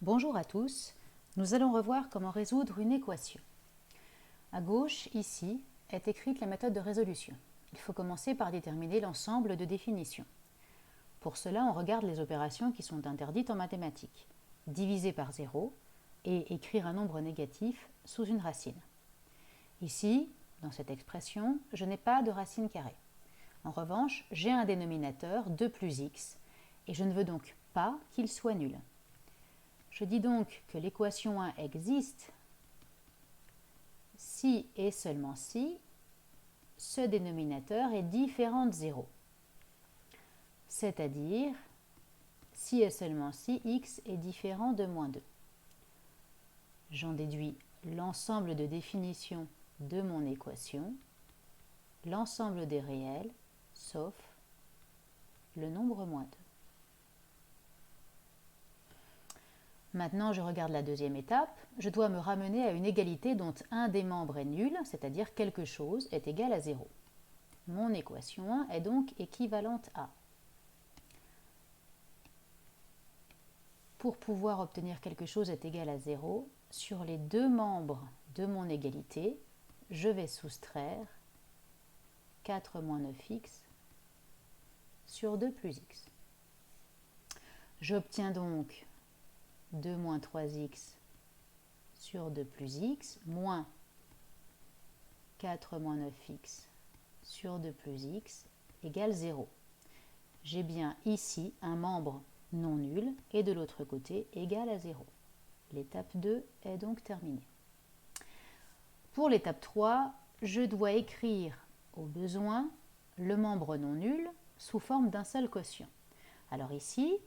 Bonjour à tous, nous allons revoir comment résoudre une équation. À gauche, ici, est écrite la méthode de résolution. Il faut commencer par déterminer l'ensemble de définitions. Pour cela, on regarde les opérations qui sont interdites en mathématiques. Diviser par 0 et écrire un nombre négatif sous une racine. Ici, dans cette expression, je n'ai pas de racine carrée. En revanche, j'ai un dénominateur 2 plus x et je ne veux donc pas qu'il soit nul. Je dis donc que l'équation 1 existe si et seulement si ce dénominateur est différent de 0. C'est-à-dire si et seulement si x est différent de moins 2. J'en déduis l'ensemble de définitions de mon équation, l'ensemble des réels, sauf le nombre moins 2. Maintenant, je regarde la deuxième étape. Je dois me ramener à une égalité dont un des membres est nul, c'est-à-dire quelque chose est égal à 0. Mon équation 1 est donc équivalente à. Pour pouvoir obtenir quelque chose est égal à 0, sur les deux membres de mon égalité, je vais soustraire 4 moins 9x sur 2 plus x. J'obtiens donc 2 moins 3x sur 2 plus x, moins 4 moins 9x sur 2 plus x égale 0. J'ai bien ici un membre non nul et de l'autre côté égal à 0. L'étape 2 est donc terminée. Pour l'étape 3, je dois écrire au besoin le membre non nul sous forme d'un seul quotient. Alors ici,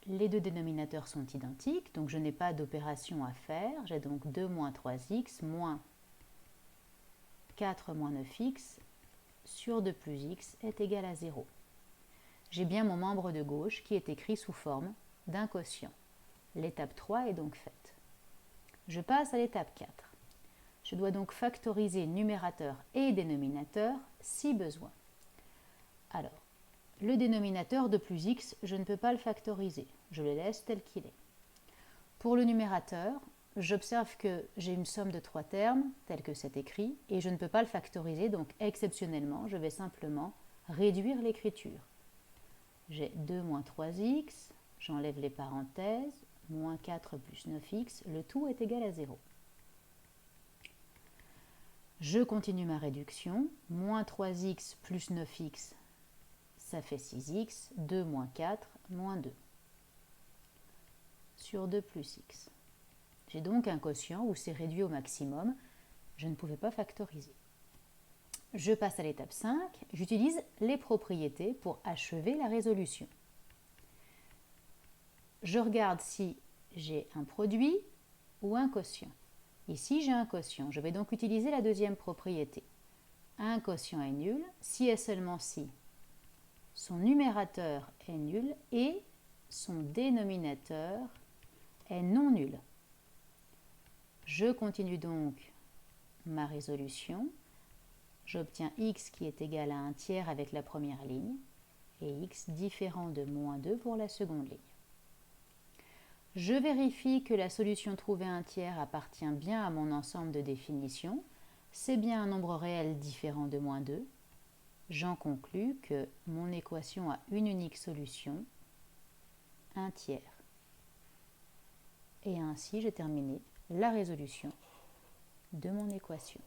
les deux dénominateurs sont identiques, donc je n'ai pas d'opération à faire. J'ai donc 2 moins 3x moins 4 moins 9x sur 2 plus x est égal à 0. J'ai bien mon membre de gauche qui est écrit sous forme d'un quotient. L'étape 3 est donc faite. Je passe à l'étape 4. Je dois donc factoriser numérateur et dénominateur si besoin. Alors, le dénominateur 2 plus x, je ne peux pas le factoriser. Je le laisse tel qu'il est. Pour le numérateur, j'observe que j'ai une somme de 3 termes, tel que c'est écrit, et je ne peux pas le factoriser, donc exceptionnellement, je vais simplement réduire l'écriture. J'ai 2 moins 3x, j'enlève les parenthèses, moins 4 plus 9x, le tout est égal à 0. Je continue ma réduction, moins 3x plus 9x, ça fait 6x, 2 moins 4, moins 2, sur 2 plus x. J'ai donc un quotient où c'est réduit au maximum, je ne pouvais pas factoriser. Je passe à l'étape 5, j'utilise les propriétés pour achever la résolution. Je regarde si j'ai un produit ou un quotient. Ici, j'ai un quotient, je vais donc utiliser la deuxième propriété. Un quotient est nul si et seulement si son numérateur est nul et son dénominateur est non nul. Je continue donc ma résolution. J'obtiens x qui est égal à 1 tiers avec la première ligne et x différent de moins 2 pour la seconde ligne. Je vérifie que la solution trouvée 1 tiers appartient bien à mon ensemble de définitions. C'est bien un nombre réel différent de moins 2. J'en conclus que mon équation a une unique solution, 1 tiers. Et ainsi, j'ai terminé la résolution de mon équation.